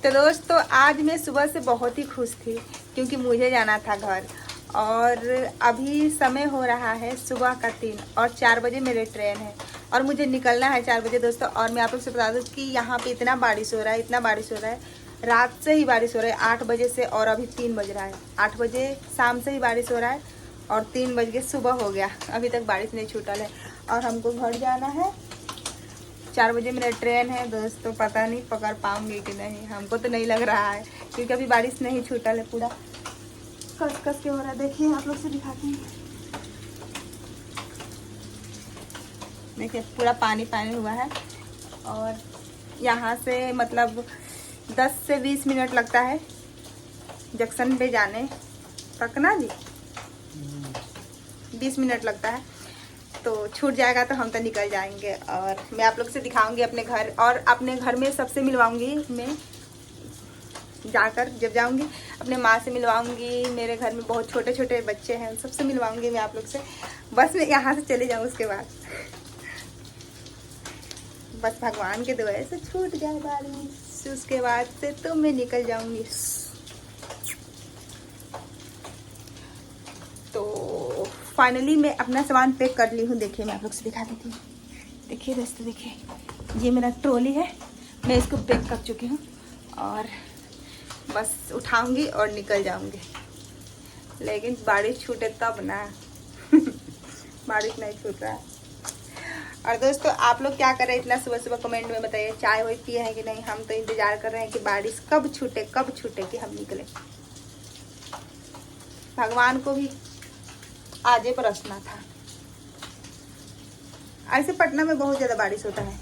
तो दोस्तों आज मैं सुबह से बहुत ही खुश थी क्योंकि मुझे जाना था घर। और अभी समय हो रहा है सुबह का 3 और 4 बजे मेरी ट्रेन है और मुझे निकलना है 4 बजे दोस्तों। और मैं आप लोग से बता दूँ कि यहाँ पे इतना बारिश हो रहा है, इतना बारिश हो रहा है, रात से ही बारिश हो रहा है 8 बजे से, और अभी 3 बज रहा है। 8 बजे शाम से ही बारिश हो रहा है और 3 बज के सुबह हो गया, अभी तक बारिश नहीं छूटल है। और हमको घर जाना है, 4 बजे मेरा ट्रेन है दोस्तों। पता नहीं पकड़ पाऊंगी कि नहीं, हमको तो नहीं लग रहा है क्योंकि अभी बारिश नहीं छूटल है, पूरा कस कस के हो रहा है। देखिए आप लोग से दिखाती हूँ, देखिए पूरा पानी पानी हुआ है। और यहाँ से मतलब 10 से 20 मिनट लगता है जंक्शन पे जाने तक ना जी, 20 मिनट लगता है। तो छूट जाएगा तो हम तो निकल जाएंगे और मैं आप लोग से दिखाऊंगी अपने घर, और अपने घर में सबसे मिलवाऊंगी मैं जाकर, जब जाऊंगी अपने माँ से मिलवाऊंगी। मेरे घर में बहुत छोटे छोटे बच्चे हैं, उन सबसे मिलवाऊंगी मैं आप लोग से। बस मैं यहाँ से चले जाऊँ, उसके बाद बस भगवान के दुआ से छूट जाए बारिश, उसके बाद से तो मैं निकल जाऊंगी। तो फाइनली मैं अपना सामान पैक कर ली हूँ। देखिए मैं आप लोग से दिखा देती हूँ, देखिए दोस्तों, देखिए ये मेरा ट्रॉली है, मैं इसको पैक कर चुकी हूँ और बस उठाऊंगी और निकल जाऊंगी। लेकिन बारिश छूटे तब ना बारिश नहीं छूट रहा है। और दोस्तों आप लोग क्या कर रहे हैं इतना सुबह सुबह, कमेंट में बताइए। चाय वाय पिए हैं कि नहीं? हम तो इंतजार कर रहे हैं कि बारिश कब छूटे कि हम निकले। भगवान को भी आजे बरसना था। ऐसे पटना में बहुत ज़्यादा बारिश होता है।